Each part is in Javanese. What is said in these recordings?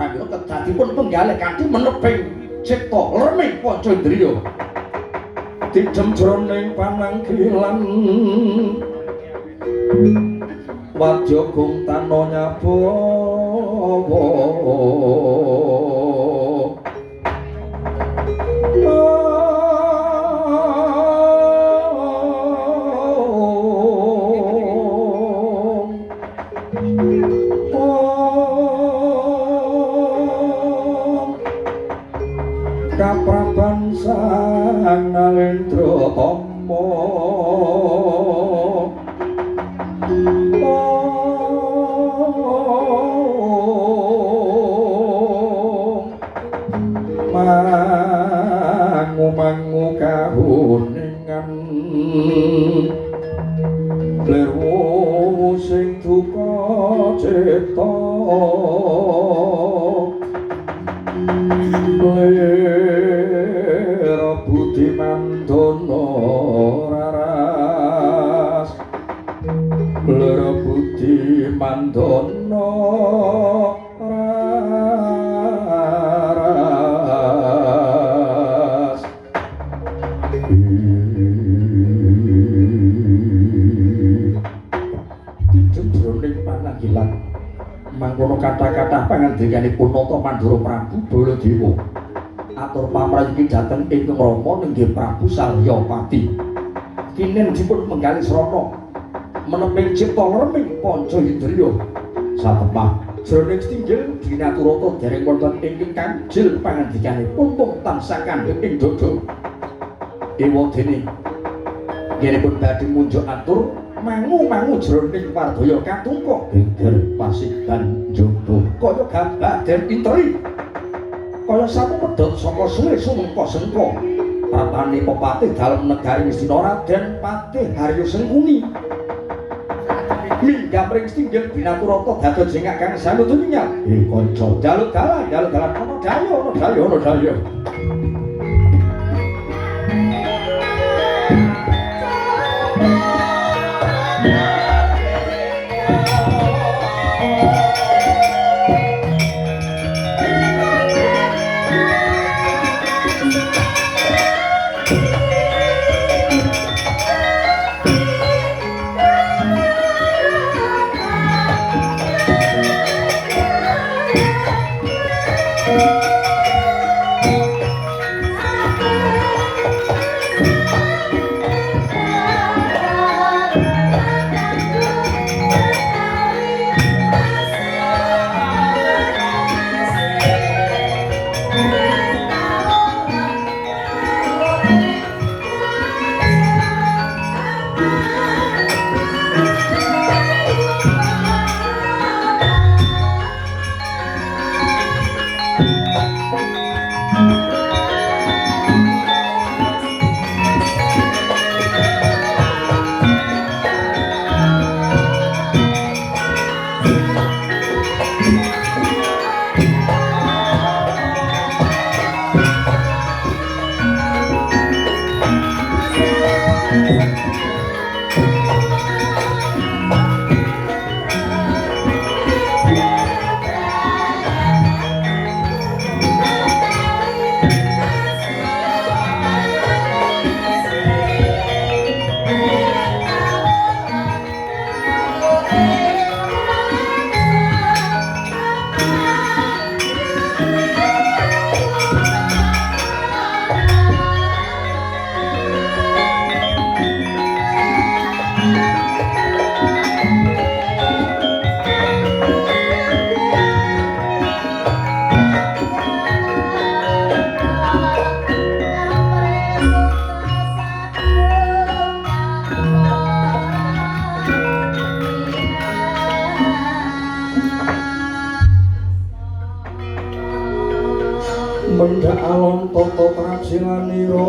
pramila kedadipun penggalih kanthi meneping cipta lerming panca indriya tidem jroning pananggilan wadya gung tano nyabawa kapraban sang Nalendra Tama mangu kahuningan lirwu sing duka cipta lira budi mandana raras lira budi mandana raras jroning pananggilan mangkono kathah-kathah pangandikanipun Nata Pandura Prabu Baladewa atur pamrayuki dhateng ingkang Rama nenggih Prabu Salyapati kinin dipun menggali srana meneping cipta lerming panca indriya satepah jroning stinggil dinaturata dereng wonten ingkang kanjil pangandikanipun mung tansah kandheng ing dada ewadene yenipun badhe munjuk atur mangu-mangu jroning pardaya katungka geger pasigan njaba kaya gabah den interi kaya sapu pedhot saka suwe sumengka sengka tatane pepatih dalem negari Ngastina Raden Patih Haryo Sengkuni minggah mring stinggil binaturata dados jengak kang sanutu nyat kanca jaluk dalan ana daya mendak alon tata prajilanira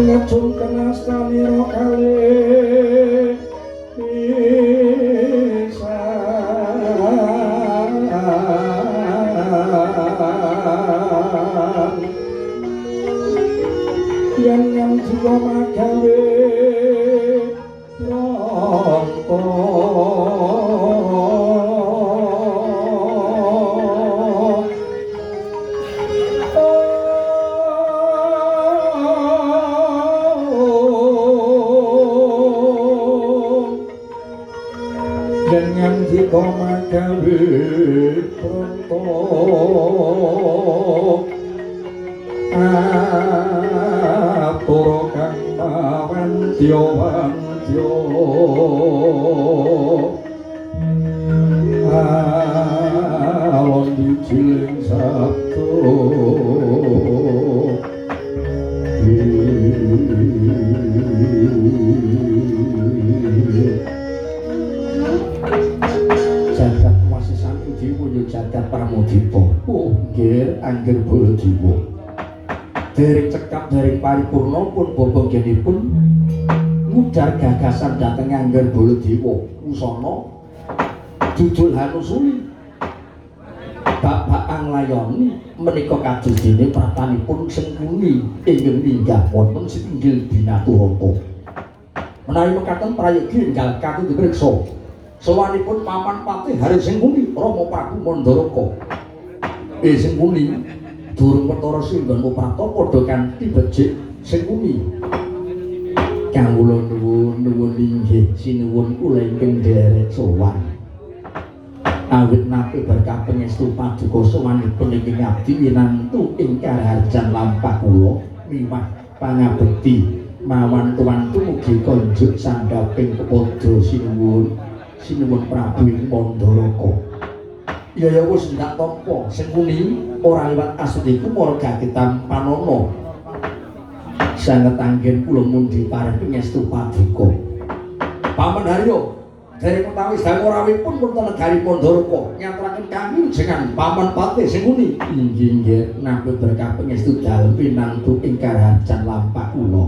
ngajung kenastanira kalih bisa. yang jiwa magawe ronto dengan jiwa magawe ronto atur kang wantyo alon dijiling sabtu jagat wasisan Dewa ya jagat Pramodita nggih angger Baladewa dereng cekap dereng paripurna pun bobonggenipun ngudar gagasan dhateng Angger Baladewa usana judul Hanusuli bab anglayoni menika kados dene pratanipun Sengkuni ingkang minggah wonten Setinggil Binaturata menawi mekaten prayogi enggal katut dipriksa sawanipun paman Patih Hari Sengkuni Rama Prabu Mandaraka Sengkuni durung perkara singgon Muprata padha kanthi becik Sengkuni kawula nuwun inggih sinuwun kula ingkang derek sowan awit napi berkah pangestu paduka sowanipun ingkang abdi winantu ing karaharjan lampah kula miwah pangabekti mawan tuwantu mugi konjuk sandhaping kepada sinuwun Prabu Mandaraka ya wis ndak tampa Sengkuni ora liwat asutiku para gagetan panono sanget anggen kula mundi pareng pangestu paduka paman Haryo dereng utawi sedaya rawuhipun wonten negari Mandaraka nyaturaken kami jenengan paman Patih Sengkuni inggih nampi berkah pangestu dalem pinantu ing karaharjan lampah kula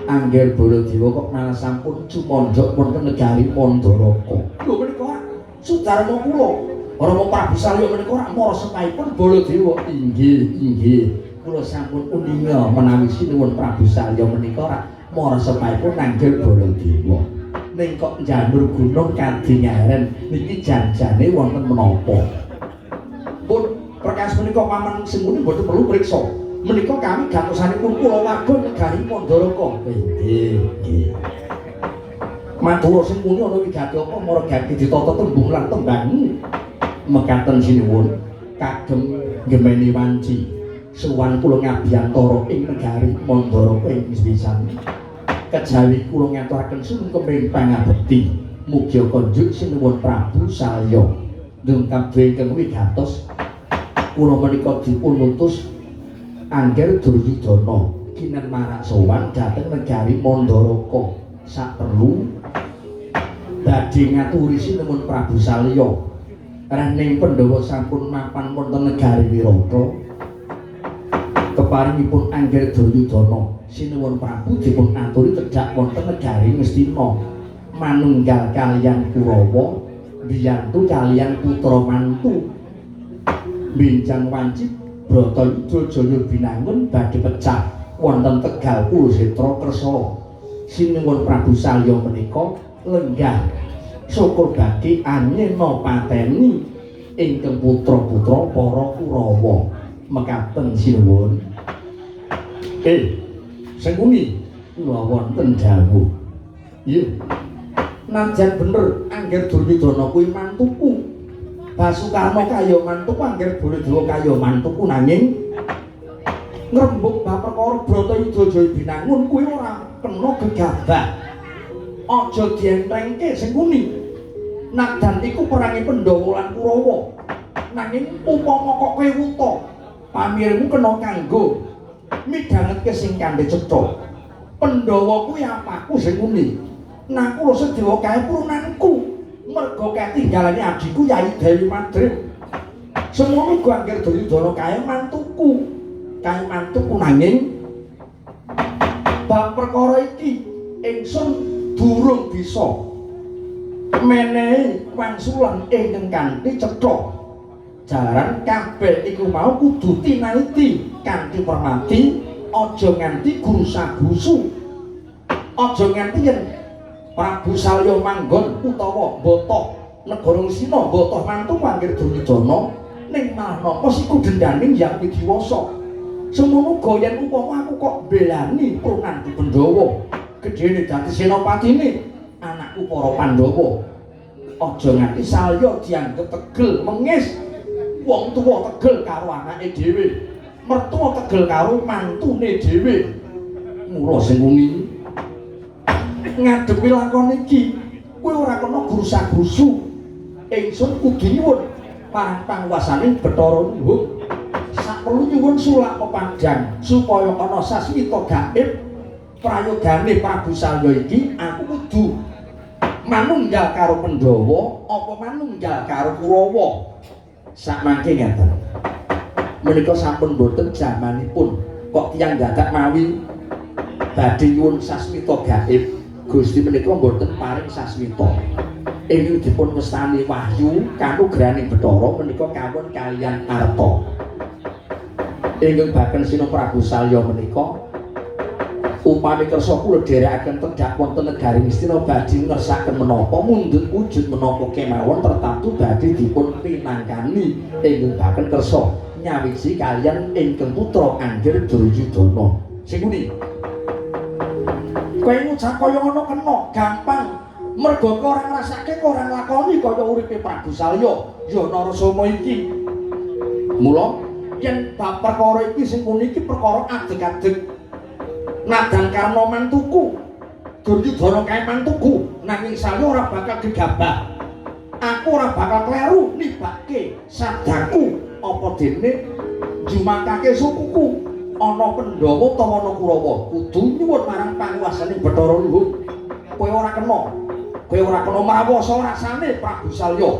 Angger Baladewa kok malah sampun cumandhak wonten negari Mandaraka lho menika sudarma kula Rama Prabu Salya menika ora mara setahipun Baladewa inggih kula sampun uninga menawi sinuwun Prabu Salya menika ora mara setahipun Angger Baladewa ning kok njanur gunung kadingaren niki janjane wonten menapa pun perkawis menika paman Sengkuni boten perlu priksa menika kami gatosanipun kula warga negari Mandaraka nggih matur Sengkuni ana wigati apa mara gati ditata tembung lan tembang mekaten sinuwun kagem ngemeni wanci suwan kula ngabiyantara ing negari Mandaraka ing pisan kejawi kula ngaturaken sumengkeping pangabekti mugi konjuk sinuwun Prabu Salya ndungkap ingkang wigatos kula menika dipun utus Angger Duryudana kinen marak sowan dhateng negari Mandaraka saperlu badhe ngaturi sinuwun Prabu Salya Raning Pandhawa sampun mapan wonten negari Wirata keparingipun Angger Duryudana sinuwun Prabu dipun aturi cedhak wonten negari Ngastina manunggal kaliyan Kurawa biyantu kaliyan putra mantu benjang wanci Bratayuda Jaya Binangun badhe pecah wonten Tegal Kurusetra kersa sinuwun Prabu Salya menika lenggah syukur bagi anyena pateni ingkang putra-putra para Kurawa mekaten sinuwun Sengkuni kula wonten dawuh nggih najan bener Angger Duryudana kuwi mantuku Basukarna kaya mantuku Angger Baladewa kaya mantuku nanging ngrembug bab perkara Bratayuda Jaya Binangun kuwi ora kena gegabah aja dientrengke Sengkuni Nakdan iku perangi Pandhawa lan Kurawa nanging upama kok kowe wuta pamirmu kena kanggo midhangetke sing kandhe cetha Pandhawa kuwi apaku Sengkuni naku lho sedewa kae purunanku merga ketinggalane adhiku Yayi Dewi Madrim semono uga Angger Duryudana kae mantuku nanging bab perkara iki ingsun durung bisa menehi wangsulan ingkang kanthi cetha jaran kabeh iku mau kudu tinaliti kanthi permati aja nganti grusa-grusu aja nganti yen Prabu Salya manggon utawa botoh negara Ngastina botoh mantu panggir Duryudana ning malah napa siku dendane Hyang Widiwasa semono uga yen upama aku kok belani Purnanti Pandhawa gedhene dadi senopatine anakku para Pandhawa aja nganti Salya dianggep tegel mengis wong tuwa tegel karo anake dhewe mertua tegel karo mantune dhewe mula sing wengi ngadepi lakon iki kowe ora kena grusa-grusu ingsun kudu nyuwun parang panguwasaning Bathara Luhung saperlu nyuwun sulak pepadang supaya ana sasmita gaib prayogane Prabu Salya iki aku kudu manunggal karo Pandhawa apa manunggal karo Kurawa sakmangke ngeten menika sampun boten jamanipun kok tiyang dadak mawi badhe nyuwun sasmita gaib Gusti menika mboten paring sasmita. Ingkang dipun wastani wahyu kanugrahaning Bathara menika kawon kaliyan arta. Ingkang baken Sina Prabu Salya menika upami kersa kula dherekaken tedhak wonten negari Ngastina badhe ngersakaken menapa mundhut wujud menapa kemawon tertamtu badhe dipun pinangkani ingkang baken kersa nyawisi kaliyan ingkang putra Anggir Duryudana. Sing pundi kowe ngucap kaya ngono kena gampang mergo kowe ora ngrasake kowe ora nglakoni kaya uripe Prabu Salya ya Narasoma iki mula yen bab perkara iki sing puniki perkara adeg-adeg nadang karna mantuku Duryudana kae mantuku nanging Salya ora bakal gegabah aku ora bakal kleru nibake sadaku apa dene jumakake sukuku ana Pandhawa utawa ana Kurawa kudu nyuwun marang panguwasaning Bathara Luhung kowe ora kena mrawasa rasane Prabu Salya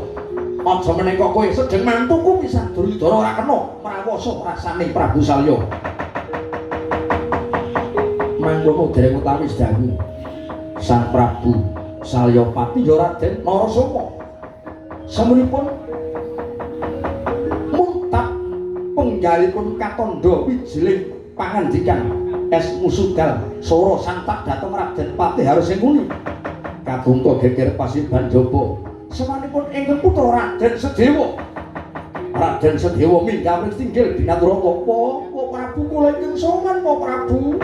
aja menika kowe sedeng mantuku pisan Duryudana ora kena mrawasa rasane Prabu Salya mangkono dereng utawi sedhangu Sang Prabu Salyapati ya Raden Narasoma samunipun penggalipun katandha wijiling pangandikan es musugal sora santak dhateng Raden Patih harus sing muni kadungka geger pasiban jaba samanipun ingkang putra Raden Sedewa minggah tinggil binaturata apa Prabu kula ingkang sowan Prabu